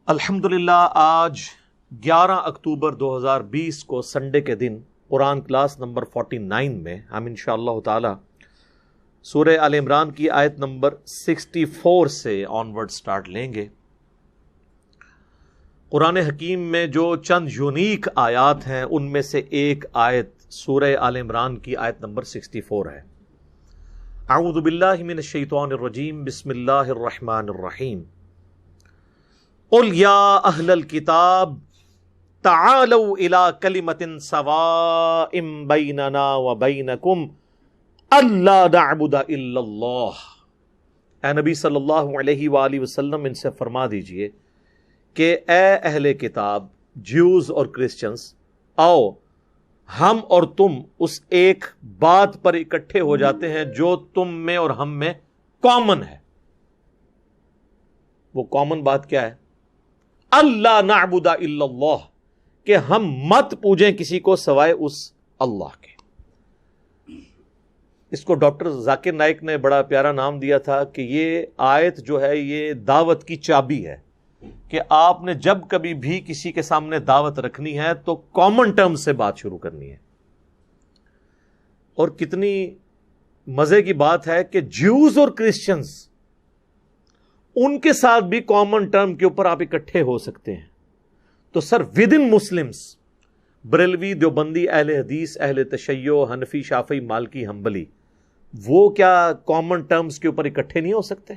الحمدللہ آج 11 اکتوبر 2020 کو سنڈے کے دن قرآن کلاس نمبر 49 میں ہم انشاءاللہ تعالی سورہ آل عمران کی آیت نمبر 64 سے آنورڈ سٹارٹ لیں گے۔ قرآن حکیم میں جو چند یونیک آیات ہیں ان میں سے ایک آیت سورہ آل عمران کی آیت نمبر 64 ہے۔ اعوذ باللہ من الشیطان الرجیم، بسم اللہ الرحمن الرحیم۔ قل یا اہل الکتاب تعالوا الی کلمۃ سواء بیننا وبینکم الا نعبد الا اللہ۔ اے نبی صلی اللہ علیہ وآلہ وسلم ان سے فرما دیجئے کہ اے اہل کتاب، جیوز اور کرسچنز، آؤ ہم اور تم اس ایک بات پر اکٹھے ہو جاتے ہیں جو تم میں اور ہم میں کامن ہے۔ وہ کامن بات کیا ہے؟ اللہ نعبد الا اللہ، کہ ہم مت پوجیں کسی کو سوائے اس اللہ کے۔ اس کو ڈاکٹر ذاکر نائک نے بڑا پیارا نام دیا تھا کہ یہ آیت جو ہے یہ دعوت کی چابی ہے، کہ آپ نے جب کبھی بھی کسی کے سامنے دعوت رکھنی ہے تو کامن ٹرم سے بات شروع کرنی ہے۔ اور کتنی مزے کی بات ہے کہ جیوز اور کرسچنز، ان کے ساتھ بھی کامن ٹرم کے اوپر آپ اکٹھے ہو سکتے ہیں۔ تو sir with in Muslims, Barelvi, Deobandi, Ahle Hadith, اہل تشیع، حنفی، شافعی، مالکی، حنبلی، وہ کیا کامن ٹرمز کے اوپر اکٹھے نہیں ہو سکتے؟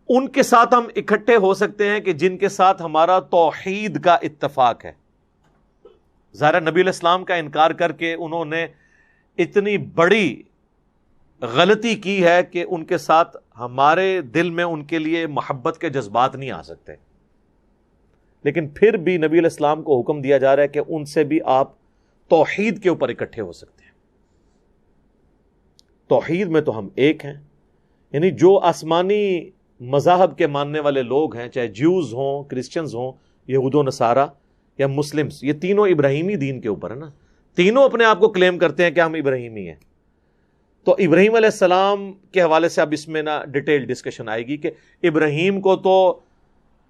ان کے ساتھ ہم اکٹھے ہو سکتے ہیں کہ جن کے ساتھ ہمارا توحید کا اتفاق ہے۔ ظاہر نبی علیہ السلام کا انکار کر کے انہوں نے اتنی بڑی غلطی کی ہے کہ ان کے ساتھ ہمارے دل میں ان کے لیے محبت کے جذبات نہیں آ سکتے، لیکن پھر بھی نبی علیہ السلام کو حکم دیا جا رہا ہے کہ ان سے بھی آپ توحید کے اوپر اکٹھے ہو سکتے ہیں۔ توحید میں تو ہم ایک ہیں، یعنی جو آسمانی مذاہب کے ماننے والے لوگ ہیں، چاہے جیوز ہوں، کرسچنز ہوں، یہود و نصارہ یا مسلمز، یہ تینوں ابراہیمی دین کے اوپر ہے نا، تینوں اپنے آپ کو کلیم کرتے ہیں کہ ہم ابراہیمی ہیں۔ تو ابراہیم علیہ السلام کے حوالے سے اب اس میں نا ڈیٹیل ڈسکشن آئے گی کہ ابراہیم کو تو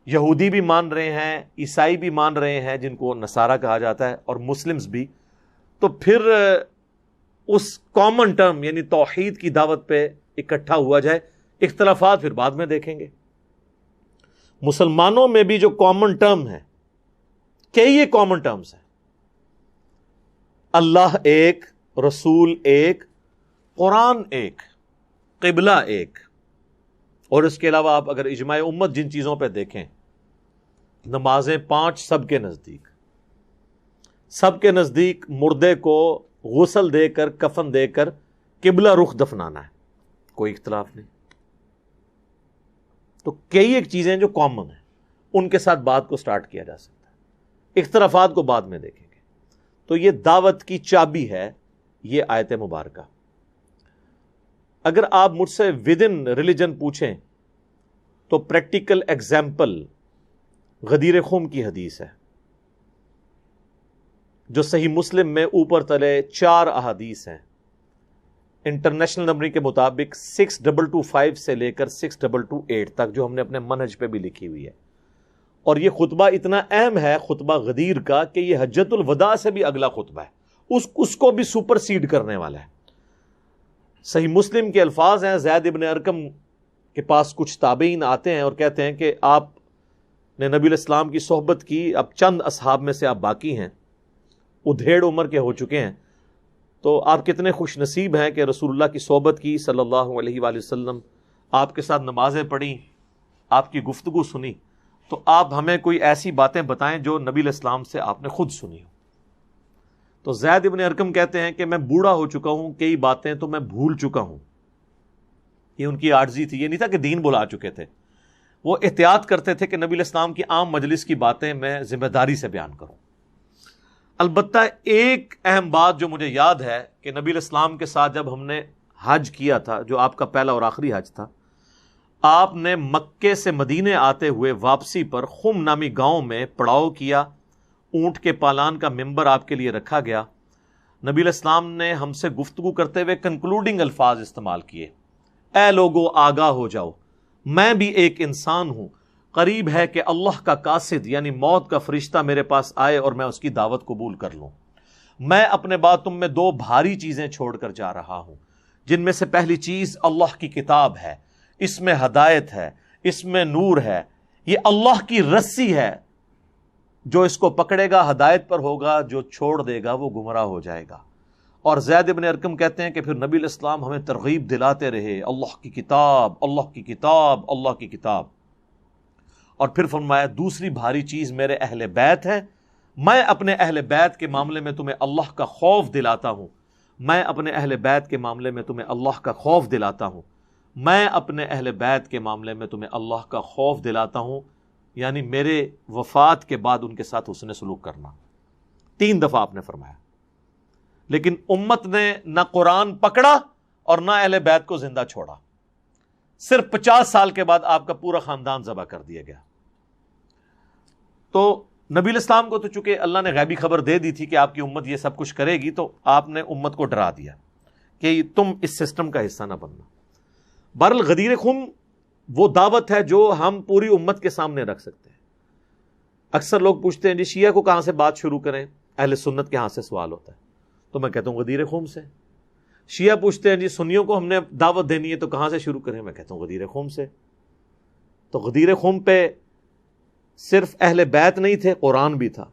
یہودی بھی مان رہے ہیں، عیسائی بھی مان رہے ہیں جن کو نصارہ کہا جاتا ہے، اور مسلمز بھی۔ تو پھر اس کامن ٹرم یعنی توحید کی دعوت پہ اکٹھا ہوا جائے، اختلافات پھر بعد میں دیکھیں گے۔ مسلمانوں میں بھی جو کامن ٹرم ہے، کئی یہ کامن ٹرمز ہیں: اللہ ایک، رسول ایک، قرآن ایک، قبلہ ایک، اور اس کے علاوہ آپ اگر اجماع امت جن چیزوں پہ دیکھیں، نمازیں 5 سب کے نزدیک مردے کو غسل دے کر، کفن دے کر قبلہ رخ دفنانا ہے، کوئی اختلاف نہیں۔ تو کئی ایک چیزیں جو کامن ہیں ان کے ساتھ بات کو سٹارٹ کیا جا سکتا ہے، اختلافات کو بعد میں دیکھیں گے۔ تو یہ دعوت کی چابی ہے یہ آیت مبارکہ۔ اگر آپ مجھ سے ود ان ریلیجن پوچھیں تو پریکٹیکل ایگزامپل غدیر خم کی حدیث ہے، جو صحیح مسلم میں اوپر تلے 4 احادیث ہیں۔ انٹرنیشنل نمبرنگ کے مطابق 6225 سے لے کر 6228 تک، جو ہم نے اپنے منہج پہ بھی لکھی ہوئی ہے۔ اور یہ خطبہ اتنا اہم ہے، خطبہ غدیر کا، کہ یہ حجۃ الوداع سے بھی اگلا خطبہ ہے، اس کو بھی سپر سیڈ کرنے والا ہے۔ صحیح مسلم کے الفاظ ہیں، زید ابن ارقم کے پاس کچھ تابعین آتے ہیں اور کہتے ہیں کہ آپ نے نبی علیہ السلام کی صحبت کی، اب چند اصحاب میں سے آپ باقی ہیں، ادھیڑ عمر کے ہو چکے ہیں، تو آپ کتنے خوش نصیب ہیں کہ رسول اللہ کی صحبت کی صلی اللہ علیہ وآلہ وسلم، آپ کے ساتھ نمازیں پڑھیں، آپ کی گفتگو سنی، تو آپ ہمیں کوئی ایسی باتیں بتائیں جو نبی علیہ السلام سے آپ نے خود سنی ہو۔ تو زید ابن ارقم کہتے ہیں کہ میں بوڑھا ہو چکا ہوں، کئی باتیں تو میں بھول چکا ہوں۔ یہ ان کی عاجزی تھی، یہ نہیں تھا کہ دین بلا چکے تھے، وہ احتیاط کرتے تھے کہ نبی علیہ السلام کی عام مجلس کی باتیں میں ذمہ داری سے بیان کروں۔ البتہ ایک اہم بات جو مجھے یاد ہے کہ نبی علیہ السلام کے ساتھ جب ہم نے حج کیا تھا، جو آپ کا پہلا اور آخری حج تھا، آپ نے مکے سے مدینے آتے ہوئے واپسی پر خم نامی گاؤں میں پڑاؤ کیا، اونٹ کے پالان کا ممبر آپ کے لیے رکھا گیا۔ نبی علیہ السلام نے ہم سے گفتگو کرتے ہوئے کنکلوڈنگ الفاظ استعمال کیے: اے لوگو آگاہ ہو جاؤ، میں بھی ایک انسان ہوں، قریب ہے کہ اللہ کا قاصد یعنی موت کا فرشتہ میرے پاس آئے اور میں اس کی دعوت قبول کر لوں۔ میں اپنے بعد تم میں دو بھاری چیزیں چھوڑ کر جا رہا ہوں، جن میں سے پہلی چیز اللہ کی کتاب ہے، اس میں ہدایت ہے، اس میں نور ہے، یہ اللہ کی رسی ہے، جو اس کو پکڑے گا ہدایت پر ہوگا، جو چھوڑ دے گا وہ گمراہ ہو جائے گا۔ اور زید بن ارقم کہتے ہیں کہ پھر نبی علیہ السلام ہمیں ترغیب دلاتے رہے، اللہ کی کتاب، اللہ کی کتاب، اللہ کی کتاب۔ اور پھر فرمایا دوسری بھاری چیز میرے اہل بیت ہے، میں اپنے اہل بیت کے معاملے میں تمہیں اللہ کا خوف دلاتا ہوں، میں اپنے اہل بیت کے معاملے میں تمہیں اللہ کا خوف دلاتا ہوں، میں اپنے اہل بیت کے معاملے میں تمہیں اللہ کا خوف دلاتا ہوں، یعنی میرے وفات کے بعد ان کے ساتھ حسن سلوک کرنا۔ 3 دفعہ آپ نے فرمایا، لیکن امت نے نہ قرآن پکڑا اور نہ اہل بیت کو زندہ چھوڑا۔ صرف 50 سال کے بعد آپ کا پورا خاندان ذبح کر دیا گیا۔ تو نبی علیہ السلام کو تو چونکہ اللہ نے غیبی خبر دے دی تھی کہ آپ کی امت یہ سب کچھ کرے گی، تو آپ نے امت کو ڈرا دیا کہ تم اس سسٹم کا حصہ نہ بننا۔ بہرحال غدیر خم وہ دعوت ہے جو ہم پوری امت کے سامنے رکھ سکتے ہیں۔ اکثر لوگ پوچھتے ہیں جی شیعہ کو کہاں سے بات شروع کریں، اہل سنت کے ہاں سے سوال ہوتا ہے، تو میں کہتا ہوں غدیر خم سے۔ شیعہ پوچھتے ہیں جی سنیوں کو ہم نے دعوت دینی ہے تو کہاں سے شروع کریں، میں کہتا ہوں غدیر خم سے۔ تو غدیر خم پہ صرف اہل بیت نہیں تھے، قرآن بھی تھا،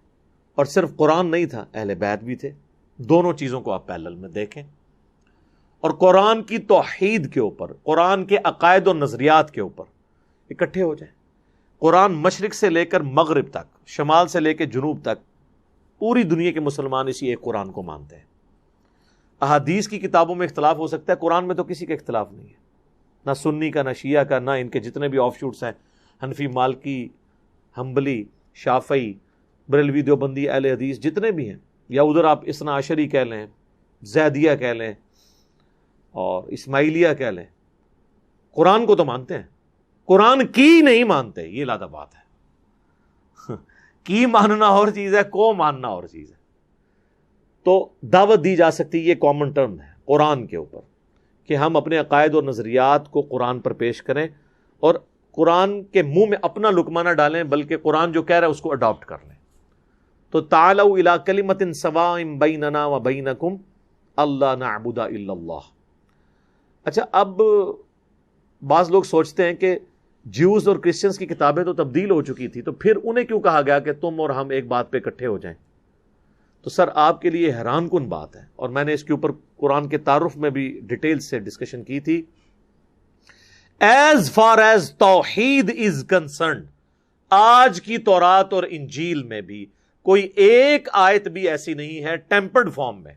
اور صرف قرآن نہیں تھا، اہل بیت بھی تھے۔ دونوں چیزوں کو آپ پیرلل میں دیکھیں، اور قرآن کی توحید کے اوپر، قرآن کے عقائد و نظریات کے اوپر اکٹھے ہو جائیں۔ قرآن مشرق سے لے کر مغرب تک، شمال سے لے کے جنوب تک، پوری دنیا کے مسلمان اسی ایک قرآن کو مانتے ہیں۔ احادیث کی کتابوں میں اختلاف ہو سکتا ہے، قرآن میں تو کسی کا اختلاف نہیں ہے، نہ سنی کا، نہ شیعہ کا، نہ ان کے جتنے بھی آف شوٹس ہیں، حنفی، مالکی، حنبلی، شافعی، بریلوی، دیوبندی، اہل حدیث جتنے بھی ہیں، یا ادھر آپ اثنا عشری کہہ لیں، زیدیہ کہہ لیں اور اسماعیلیہ کہہ لیں، قرآن کو تو مانتے ہیں، قرآن کی نہیں مانتے، یہ لادہ بات ہے۔ کی ماننا اور چیز ہے، کو ماننا اور چیز ہے۔ تو دعوت دی جا سکتی، یہ کامن ٹرم ہے قرآن کے اوپر، کہ ہم اپنے عقائد اور نظریات کو قرآن پر پیش کریں، اور قرآن کے منہ میں اپنا لقمہ نہ ڈالیں، بلکہ قرآن جو کہہ رہا ہے اس کو اڈاپٹ کر لیں۔ تو تعالوا الی کلمۃ سواء بیننا وبینکم اللہ نعبد الا اللہ۔ اچھا، اب بعض لوگ سوچتے ہیں کہ جیوز اور کرسچنز کی کتابیں تو تبدیل ہو چکی تھی، تو پھر انہیں کیوں کہا گیا کہ تم اور ہم ایک بات پہ اکٹھے ہو جائیں؟ تو سر آپ کے لیے حیران کن بات ہے، اور میں نے اس کے اوپر قرآن کے تعارف میں بھی ڈیٹیل سے ڈسکشن کی تھی۔ ایز فار ایز توحید از کنسرنڈ، آج کی تورات اور انجیل میں بھی کوئی ایک آیت بھی ایسی نہیں ہے ٹیمپرڈ فارم میں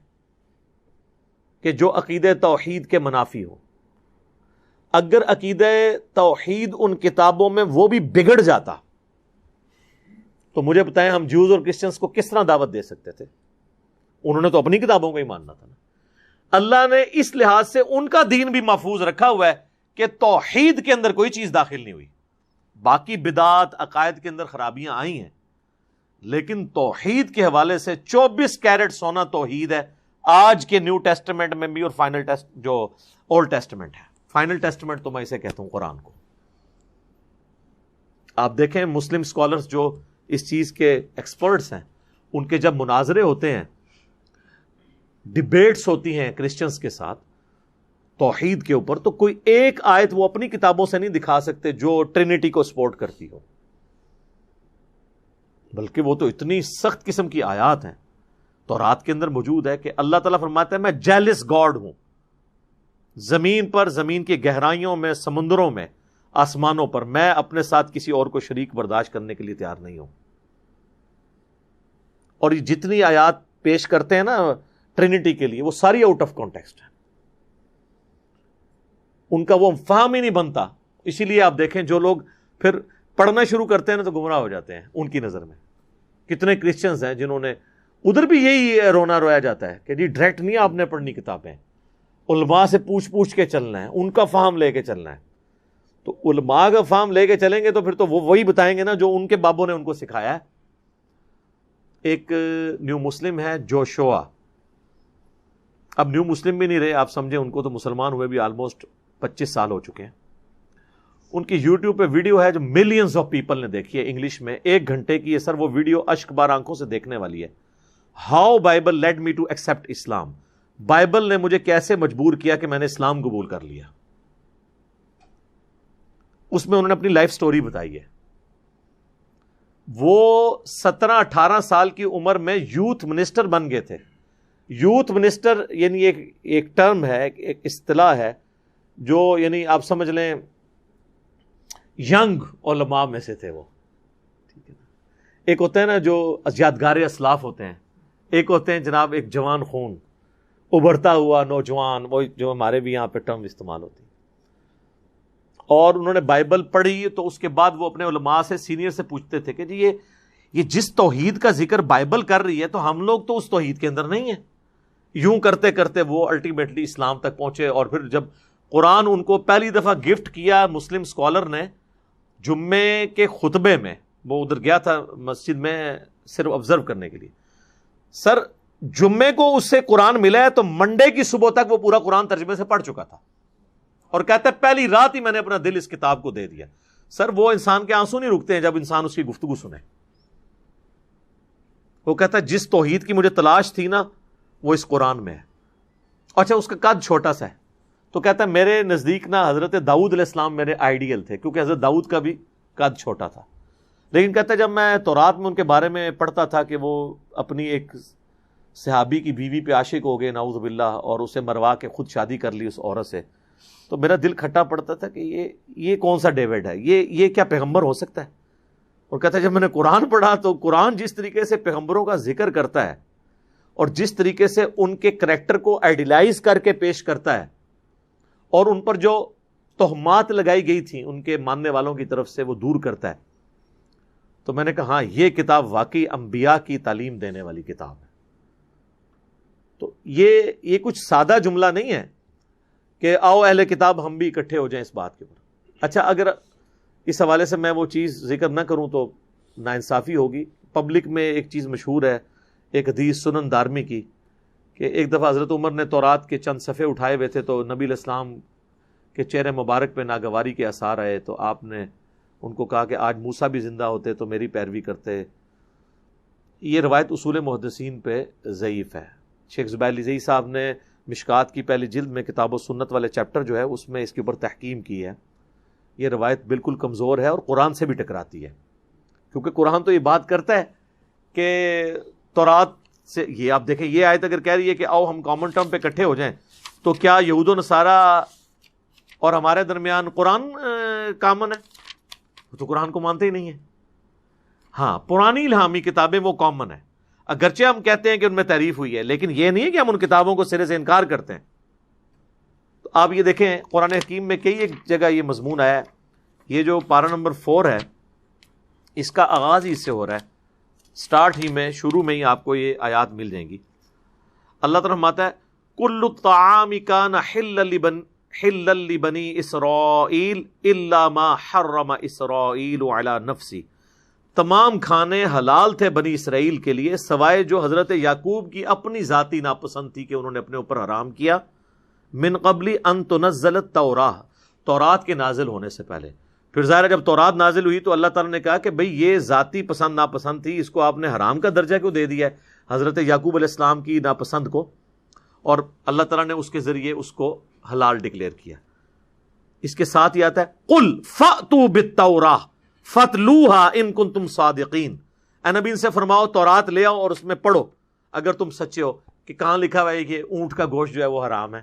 کہ جو عقیدہ توحید کے منافی ہو۔ اگر عقیدہ توحید ان کتابوں میں وہ بھی بگڑ جاتا تو مجھے بتائیں ہم جیوز اور کرسچنز کو کس طرح دعوت دے سکتے تھے؟ انہوں نے تو اپنی کتابوں کو ہی ماننا تھا نا۔ اللہ نے اس لحاظ سے ان کا دین بھی محفوظ رکھا ہوا ہے کہ توحید کے اندر کوئی چیز داخل نہیں ہوئی۔ باقی بدعات، عقائد کے اندر خرابیاں آئی ہیں، لیکن توحید کے حوالے سے 24 کیرٹ سونا توحید ہے آج کے نیو ٹیسٹمنٹ میں بھی، اور فائنل ٹیسٹ جو اولڈ ٹیسٹمنٹ ہے، فائنل ٹیسٹمنٹ تو میں اسے کہتا ہوں قرآن کو۔ آپ دیکھیں مسلم اسکالرز جو اس چیز کے ایکسپرٹس ہیں، ان کے جب مناظرے ہوتے ہیں، ڈیبیٹس ہوتی ہیں کرسچنز کے ساتھ توحید کے اوپر، تو کوئی ایک آیت وہ اپنی کتابوں سے نہیں دکھا سکتے جو ٹرینٹی کو سپورٹ کرتی ہو، بلکہ وہ تو اتنی سخت قسم کی آیات ہیں تورات کے اندر موجود ہے کہ اللہ تعالیٰ فرماتا ہے میں جیلس گاڈ ہوں، زمین پر، زمین کی گہرائیوں میں، سمندروں میں، آسمانوں پر، میں اپنے ساتھ کسی اور کو شریک برداشت کرنے کے لیے تیار نہیں ہوں۔ اور یہ جتنی آیات پیش کرتے ہیں نا ٹرینٹی کے لیے، وہ ساری آؤٹ آف کانٹیکسٹ ہے، ان کا وہ فہم ہی نہیں بنتا۔ اسی لیے آپ دیکھیں جو لوگ پھر پڑھنا شروع کرتے ہیں نا تو گمراہ ہو جاتے ہیں ان کی نظر میں۔ کتنے کرسچنز ہیں جنہوں نے، ادھر بھی یہی رونا رویا جاتا ہے کہ جی ڈائریکٹ نہیں آپ نے پڑھنی کتابیں، علماء سے پوچھ کے چلنا ہے، ان کا فہم لے کے چلنا ہے۔ تو علماء کا فہم لے کے چلیں گے تو پھر تو وہ وہی بتائیں گے نا جو ان کے بابوں نے ان کو سکھایا ہے۔ ایک نیو مسلم ہے جوشوا، اب نیو مسلم بھی نہیں رہے، آپ سمجھیں ان کو تو مسلمان ہوئے بھی آلموسٹ 25 سال ہو چکے ہیں۔ ان کی یوٹیوب پہ ویڈیو ہے جو ملینز آف پیپل نے دیکھی ہے انگلش میں، 1 گھنٹے کی ہے سر وہ ویڈیو، اشک بار آنکھوں سے دیکھنے والی ہے. How Bible lead me to accept Islam, Bible نے مجھے کیسے مجبور کیا کہ میں نے اسلام قبول کر لیا. اس میں انہوں نے اپنی لائف سٹوری بتائی ہے. وہ 17-18 سال کی عمر میں یوتھ منسٹر بن گئے تھے. یوتھ منسٹر یعنی ایک ٹرم ہے، ایک اصطلاح ہے جو یعنی آپ سمجھ لیں ینگ علماء میں سے تھے وہ. ٹھیک ہے نا، ایک ہوتے ہیں نا جو یادگار اسلاف ہوتے ہیں، ایک ہوتے ہیں جناب ایک جوان خون ابھرتا ہوا نوجوان، وہ جو ہمارے بھی یہاں پہ ٹرم استعمال ہوتی ہے. اور انہوں نے بائبل پڑھی تو اس کے بعد وہ اپنے علماء سے سینئر سے پوچھتے تھے کہ جی یہ جس توحید کا ذکر بائبل کر رہی ہے تو ہم لوگ تو اس توحید کے اندر نہیں ہیں. یوں کرتے کرتے وہ الٹیمیٹلی اسلام تک پہنچے. اور پھر جب قرآن ان کو پہلی دفعہ گفٹ کیا مسلم اسکالر نے جمعے کے خطبے میں، وہ ادھر گیا تھا مسجد میں صرف آبزرو کرنے کے لیے، سر جمعے کو اس سے قرآن ملا ہے تو منڈے کی صبح تک وہ پورا قرآن ترجمے سے پڑھ چکا تھا. اور کہتا ہے پہلی رات ہی میں نے اپنا دل اس کتاب کو دے دیا. سر وہ انسان کے آنسو نہیں رکتے ہیں جب انسان اس کی گفتگو سنے. وہ کہتا ہے جس توحید کی مجھے تلاش تھی نا وہ اس قرآن میں ہے. اچھا اس کا قد چھوٹا سا ہے تو کہتا ہے میرے نزدیک نا حضرت داؤد علیہ السلام میرے آئیڈیل تھے، کیونکہ حضرت داؤد کا بھی قد چھوٹا تھا. لیکن کہتا ہے جب میں تورات میں ان کے بارے میں پڑھتا تھا کہ وہ اپنی ایک صحابی کی بیوی پہ عاشق ہو گئے نعوذ باللہ، اور اسے مروا کے خود شادی کر لی اس عورت سے، تو میرا دل کھٹا پڑتا تھا کہ یہ کون سا ڈیوڈ ہے، یہ کیا پیغمبر ہو سکتا ہے. اور کہتا ہے جب میں نے قرآن پڑھا تو قرآن جس طریقے سے پیغمبروں کا ذکر کرتا ہے اور جس طریقے سے ان کے کریکٹر کو آئیڈیلائز کر کے پیش کرتا ہے اور ان پر جو تہمات لگائی گئی تھیں ان کے ماننے والوں کی طرف سے وہ دور کرتا ہے، تو میں نے کہا ہاں یہ کتاب واقعی انبیاء کی تعلیم دینے والی کتاب ہے. تو یہ کچھ سادہ جملہ نہیں ہے کہ آؤ اہل کتاب ہم بھی اکٹھے ہو جائیں اس بات کے اوپر. اچھا اگر اس حوالے سے میں وہ چیز ذکر نہ کروں تو ناانصافی ہوگی. پبلک میں ایک چیز مشہور ہے، ایک حدیث سنن دارمی کی، کہ ایک دفعہ حضرت عمر نے تورات کے چند صفحے اٹھائے ہوئے تھے تو نبی علیہ السلام کے چہرے مبارک پہ ناگواری کے آثار آئے، تو آپ نے ان کو کہا کہ آج موسیٰ بھی زندہ ہوتے تو میری پیروی کرتے. یہ روایت اصول محدثین پہ ضعیف ہے. شیخ زبیر علی زئی صاحب نے مشکات کی پہلی جلد میں کتاب و سنت والے چیپٹر جو ہے اس میں اس کے اوپر تحکیم کی ہے. یہ روایت بالکل کمزور ہے اور قرآن سے بھی ٹکراتی ہے، کیونکہ قرآن تو یہ بات کرتا ہے کہ تورات سے، یہ آپ دیکھیں یہ آیت اگر کہہ رہی ہے کہ آؤ ہم کامن ٹرم پہ اکٹھے ہو جائیں، تو کیا یہود و نصارہ اور ہمارے درمیان قرآن کامن ہے؟ وہ تو قرآن کو مانتے ہی نہیں ہیں. ہاں پرانی الہامی کتابیں وہ کامن ہیں، اگرچہ ہم کہتے ہیں کہ ان میں تعریف ہوئی ہے، لیکن یہ نہیں ہے کہ ہم ان کتابوں کو سرے سے انکار کرتے ہیں. تو آپ یہ دیکھیں قرآن حکیم میں کئی ایک جگہ یہ مضمون آیا ہے. یہ جو پارہ نمبر 4 ہے اس کا آغاز ہی اس سے ہو رہا ہے، سٹارٹ ہی میں شروع میں ہی آپ کو یہ آیات مل جائیں گی. اللہ تعالیٰ فرماتا ہے کل الطعام کان حلا لبنی اسرائیل الا ما حرم اسرائیل علی نفسی، تمام کھانے حلال تھے بنی اسرائیل کے لیے سوائے جو حضرت یعقوب کی اپنی ذاتی ناپسند تھی کہ انہوں نے اپنے اوپر حرام کیا، من قبل ان تنزل التوراۃ، تورات کے نازل ہونے سے پہلے. پھر ظاہر ہے جب تورات نازل ہوئی تو اللہ تعالیٰ نے کہا کہ بھئی یہ ذاتی پسند ناپسند تھی، اس کو آپ نے حرام کا درجہ کیوں دے دیا ہے حضرت یعقوب علیہ السلام کی ناپسند کو، اور اللہ تعالیٰ نے اس کے ذریعے اس کو حلال ڈکلیئر کیا. اس کے ساتھ یہ آتا ہے قل فأتوا بالتوراۃ فاتلوہا ان کنتم صادقین، اے نبی ان سے فرماؤ تورات لے آؤ اور اس میں پڑھو اگر تم سچے ہو. کہ کہاں لکھا ہوا ہے کہ اونٹ کا گوشت جو ہے وہ حرام ہے؟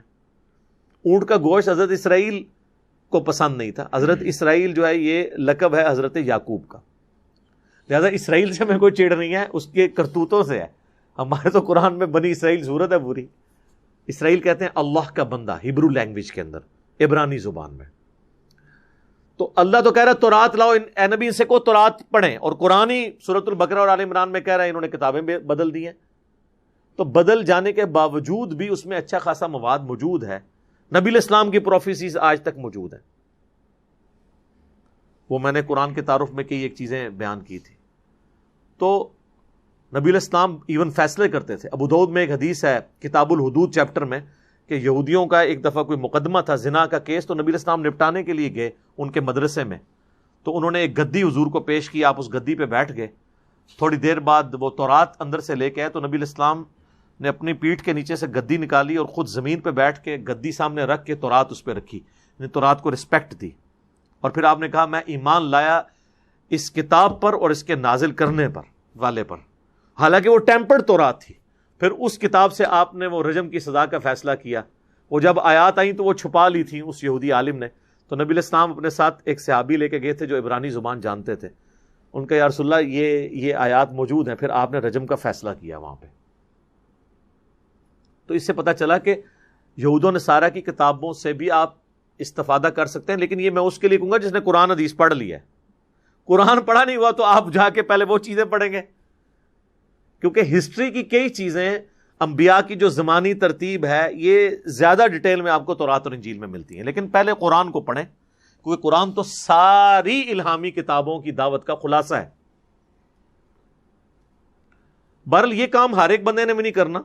اونٹ کا گوشت حضرت اسرائیل کو پسند نہیں تھا. حضرت اسرائیل جو ہے یہ لقب ہے حضرت یعقوب کا، لہذا اسرائیل سے ہمیں کوئی چڑ نہیں ہے، اس کے کرتوتوں سے ہے. ہمارے تو قرآن میں بنی اسرائیل صورت ہے پوری. اسرائیل کہتے ہیں اللہ کا بندہ ہیبرو لینگویج کے اندر، عبرانی زبان میں. تو اللہ تو کہہ رہا ہے تورات لاؤ، اے نبی ان سے کو تورات پڑھیں، اور قرآن ہی سورۃ البقرہ اور آل عمران میں کہہ رہا ہے انہوں نے کتابیں بدل دی ہیں. تو بدل جانے کے باوجود بھی اس میں اچھا خاصا مواد موجود ہے. نبی علیہ السلام کی پروفیسیز آج تک موجود ہیں. وہ میں نے قرآن کے تعارف میں کئی ایک چیزیں بیان کی تھی. تو نبی علیہ السلام ایون فیصلے کرتے تھے. ابو داؤد میں ایک حدیث ہے کتاب الحدود چیپٹر میں کہ یہودیوں کا ایک دفعہ کوئی مقدمہ تھا زنا کا کیس، تو نبی علیہ السلام نپٹانے کے لیے گئے ان کے مدرسے میں، تو انہوں نے ایک گدی حضور کو پیش کی، آپ اس گدی پہ بیٹھ گئے، تھوڑی دیر بعد وہ تورات اندر سے لے کے آئے، تو نبی علیہ السلام نے اپنی پیٹھ کے نیچے سے گدی نکالی اور خود زمین پہ بیٹھ کے گدی سامنے رکھ کے تورات اس پہ رکھی، یعنی تورات کو رسپیکٹ دی، اور پھر آپ نے کہا میں ایمان لایا اس کتاب پر اور اس کے نازل کرنے پر والے پر، حالانکہ وہ ٹیمپرڈ تورات تھی۔ پھر اس کتاب سے آپ نے وہ رجم کی سزا کا فیصلہ کیا، وہ جب آیات آئیں تو وہ چھپا لی تھیں اس یہودی عالم نے، تو نبی علیہ السلام اپنے ساتھ ایک صحابی لے کے گئے تھے جو عبرانی زبان جانتے تھے، ان کا یا رسول اللہ یہ آیات موجود ہیں، پھر آپ نے رجم کا فیصلہ کیا وہاں پہ۔ تو اس سے پتہ چلا کہ یہود و نصارہ کی کتابوں سے بھی آپ استفادہ کر سکتے ہیں، لیکن یہ میں اس کے لیے کہوں گا جس نے قرآن حدیث پڑھ لیا ہے۔ قرآن پڑھا نہیں ہوا تو آپ جا کے پہلے وہ چیزیں پڑھیں گے، کیونکہ ہسٹری کی کئی چیزیں، انبیاء کی جو زمانی ترتیب ہے، یہ زیادہ ڈیٹیل میں آپ کو تورات اور انجیل میں ملتی ہیں، لیکن پہلے قرآن کو پڑھیں، کیونکہ قرآن تو ساری الہامی کتابوں کی دعوت کا خلاصہ ہے۔ بہرحال یہ کام ہر ایک بندے نے بھی نہیں کرنا،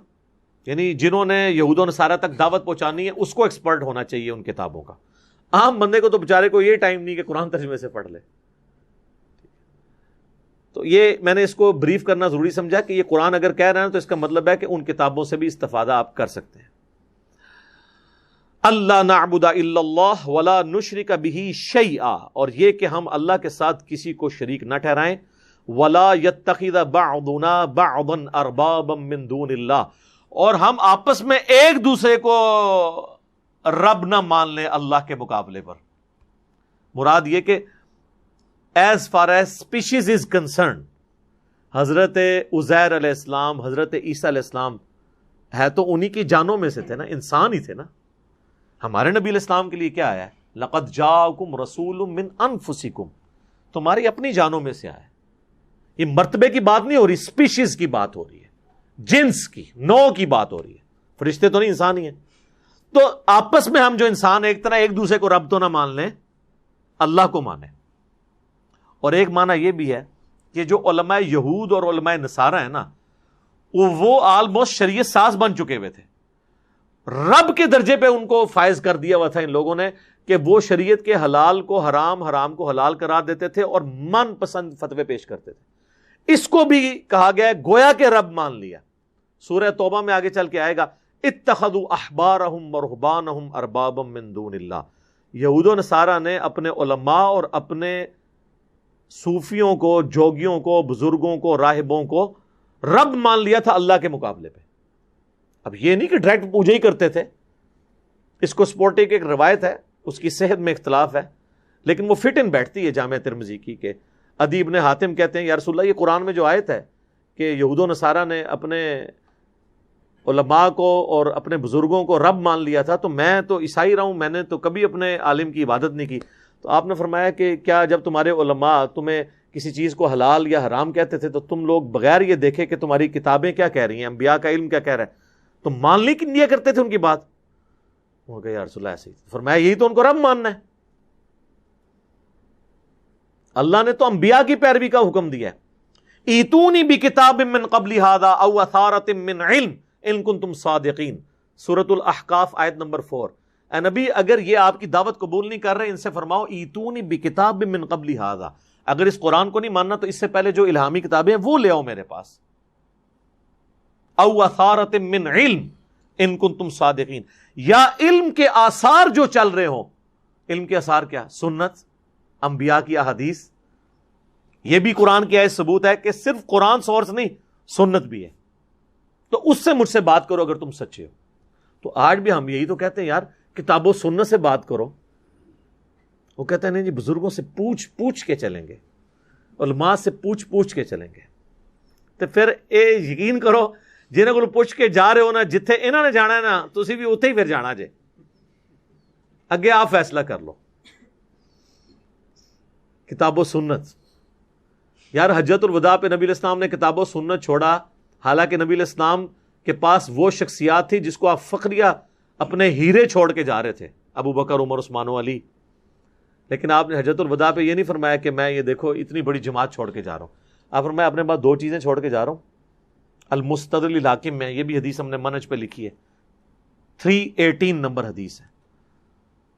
یعنی جنہوں نے یہود و نصارہ تک دعوت پہنچانی ہے اس کو ایکسپرٹ ہونا چاہیے ان کتابوں کا، عام بندے کو تو بیچارے کو یہ ٹائم نہیں کہ قرآن ترجمے سے پڑھ لے۔ تو یہ میں نے اس کو بریف کرنا ضروری سمجھا کہ یہ قرآن اگر کہہ رہے ہیں تو اس کا مطلب ہے کہ ان کتابوں سے بھی استفادہ آپ کر سکتے ہیں۔ اللہ نعبد الا اللہ ولا نشرک بہ شیئا، اور یہ کہ ہم اللہ کے ساتھ کسی کو شریک نہ ٹھہرائیں، ولا یتخذ بعضنا بعضا اربابا من دون اللہ، اور ہم آپس میں ایک دوسرے کو رب نہ مان لیں اللہ کے مقابلے پر۔ مراد یہ کہ as far as species is concern, حضرت عزیر علیہ السلام، حضرت عیسیٰ علیہ السلام ہے تو انہی کی جانوں میں سے تھے نا، انسان ہی تھے نا۔ ہمارے نبی علیہ السلام کے لیے کیا آیا ہے؟ لقد جاءکم رسول من انفسکم، تمہاری اپنی جانوں میں سے آیا ہے۔ یہ مرتبے کی بات نہیں ہو رہی، اسپیشیز کی بات ہو رہی ہے، جنس کی، نوع کی بات ہو رہی ہے، فرشتے تو نہیں، انسان ہی ہیں۔ تو آپس میں ہم جو انسان ایک طرح ایک دوسرے کو رب تو نہ مان لیں، اللہ کو مانیں۔ اور ایک معنی یہ بھی ہے کہ جو علماء یہود اور علماء نصارہ ہیں نا، وہ آلموسٹ شریعت ساز بن چکے ہوئے تھے، رب کے درجے پہ ان کو فائز کر دیا ہوا تھا ان لوگوں نے کہ وہ شریعت کے حلال کو حرام، حرام کو حلال قرار دیتے تھے اور من پسند فتوے پیش کرتے تھے۔ اس کو بھی کہا گیا ہے گویا کہ رب مان لیا۔ سورہ توبہ میں آگے چل کے آئے گا، اتخذوا احبارہم ورہبانہم اربابا من دون اللہ، یہود و نصارہ نے اپنے علماء اور اپنے صوفیوں کو، جوگیوں کو، بزرگوں کو، راہبوں کو رب مان لیا تھا اللہ کے مقابلے پہ۔ اب یہ نہیں کہ ڈائریکٹ پوجا ہی کرتے تھے، اس کو سپورٹنگ ایک روایت ہے، اس کی صحت میں اختلاف ہے، لیکن وہ فٹ ان بیٹھتی ہے جامع ترمذی کی کہ عدی ابن حاتم کہتے ہیں یا رسول اللہ، یہ قرآن میں جو آیت ہے کہ یہود و نصارہ نے اپنے علماء کو اور اپنے بزرگوں کو رب مان لیا تھا، تو میں تو عیسائی رہا ہوں، میں نے تو کبھی اپنے عالم کی عبادت نہیں کی۔ تو آپ نے فرمایا کہ کیا جب تمہارے علماء تمہیں کسی چیز کو حلال یا حرام کہتے تھے تو تم لوگ بغیر یہ دیکھے کہ تمہاری کتابیں کیا کہہ رہی ہیں، انبیاء کا علم کیا کہہ رہا ہے، تم مان لی کہ لیا کرتے تھے ان کی بات؟ وہ کہا یا رسول اللہ ایسے ہی۔ فرمایا یہی تو ان کو رب ماننا ہے، اللہ نے تو انبیاء کی پیروی کا حکم دیا ہے۔ ایتونی بکتاب من قبل ھذا او اثارۃ من علم ان کنتم صادقین، سورۃ الاحقاف آیت نمبر 4۔ اے نبی اگر یہ آپ کی دعوت قبول نہیں کر رہے، ان سے فرماؤ ایتونی بکتاب من قبل ھذا، اگر اس قرآن کو نہیں ماننا تو اس سے پہلے جو الہامی کتابیں ہیں وہ لے آؤ میرے پاس، او اثارۃ من علم ان کنتم صادقین، یا علم کے آثار جو چل رہے ہوں۔ علم کے آثار کیا؟ سنت، انبیاء کی احادیث۔ یہ بھی قرآن کی آیت ثبوت ہے کہ صرف قرآن سورس نہیں، سنت بھی ہے، تو اس سے مجھ سے بات کرو اگر تم سچے ہو۔ تو آج بھی ہم یہی تو کہتے ہیں یار کتاب و سنت سے بات کرو، وہ کہتے ہیں نہیں جی بزرگوں سے پوچھ پوچھ کے چلیں گے، علماء سے پوچھ پوچھ کے چلیں گے۔ تو پھر یقین کرو جنہیں کو پوچھ کے جا رہے ہو نا، جتھے انہوں نے جانا ہے نا تسی بھی اتھے ہی پھر جانا جے، اگے آپ فیصلہ کر لو۔ کتاب و سنت یار، حجت الوداع پہ نبی علیہ السلام نے کتاب و سنت چھوڑا، حالانکہ نبی علیہ السلام کے پاس وہ شخصیات تھی جس کو آپ فخریہ اپنے ہیرے چھوڑ کے جا رہے تھے، ابو بکر، عمر، عثمان و علی، لیکن آپ نے حجت الوداع پہ یہ نہیں فرمایا کہ میں یہ دیکھو اتنی بڑی جماعت چھوڑ کے جا رہا ہوں، آپ فرمایا اپنے پاس 2 چیزیں چھوڑ کے جا رہا ہوں۔ المستدرک للحاکم میں یہ بھی حدیث ہم نے منہج پہ لکھی ہے، 318 نمبر حدیث ہے.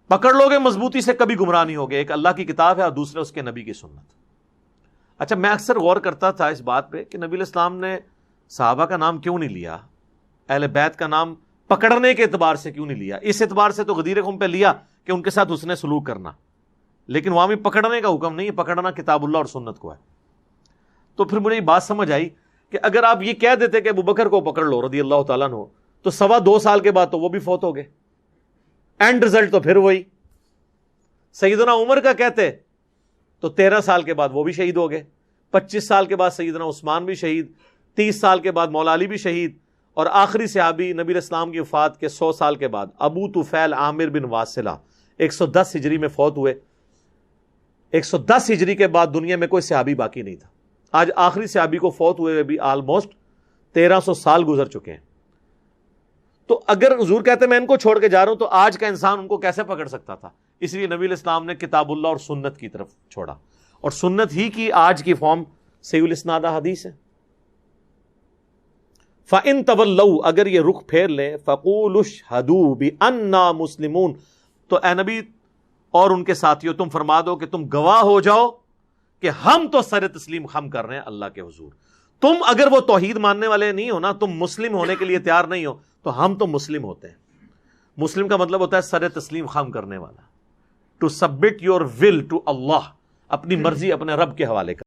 پکڑ لو گے مضبوطی سے کبھی گمراہ نہیں ہوگے. ایک اللہ کی کتاب ہے اور دوسرے اس کے نبی کی سنت. اچھا میں اکثر غور کرتا تھا اس بات پہ کہ نبی علیہ السلام نے صحابہ کا نام کیوں نہیں لیا, اہل بیت کا نام پکڑنے کے اعتبار سے کیوں نہیں لیا؟ اس اعتبار سے تو غدیر قوم پہ لیا کہ ان کے ساتھ حسن سلوک کرنا, لیکن وہاں بھی پکڑنے کا حکم نہیں ہے, پکڑنا کتاب اللہ اور سنت کو ہے. تو پھر مجھے یہ بات سمجھ آئی کہ اگر آپ یہ کہہ دیتے کہ ابوبکر کو پکڑ لو رضی اللہ تعالیٰ عنہ, تو 2.25 سال کے بعد تو وہ بھی فوت ہو گئے, اینڈ رزلٹ تو پھر وہی. سیدنا عمر کا کہتے تو 13 سال کے بعد وہ بھی شہید ہو گئے, 25 سال کے بعد سیدنا عثمان بھی شہید, 30 سال کے بعد مولا علی بھی شہید, اور آخری صحابی نبی علیہ السلام کی وفات کے 100 سال کے بعد ابو طفیل عامر بن واصلہ 110 ہجری میں فوت ہوئے. 110 ہجری کے بعد دنیا میں کوئی صحابی باقی نہیں تھا. آج آخری صحابی کو فوت ہوئے بھی آلموسٹ 1300 سال گزر چکے ہیں. تو اگر حضور کہتے میں ان کو چھوڑ کے جا رہا ہوں تو آج کا انسان ان کو کیسے پکڑ سکتا تھا؟ اس لیے نبی علیہ السلام نے کتاب اللہ اور سنت کی طرف چھوڑا, اور سنت ہی کی آج کی فارم صحیح الاسناد حدیث ہے. فَإِن تَوَلَّوْا اگر یہ رخ پھیر لیں فَقُولُوا اشْهَدُوا بِأَنَّا مُسْلِمُونَ تو اے نبی اور ان کے ساتھیوں تم فرما دو کہ تم گواہ ہو جاؤ کہ ہم تو سر تسلیم خم کر رہے ہیں اللہ کے حضور. تم اگر وہ توحید ماننے والے نہیں ہو نا, تم مسلم ہونے کے لیے تیار نہیں ہو, تو ہم تو مسلم ہوتے ہیں. مسلم کا مطلب ہوتا ہے سر تسلیم خم کرنے والا, to submit your will to Allah, اپنی مرضی اپنے رب کے حوالے کر.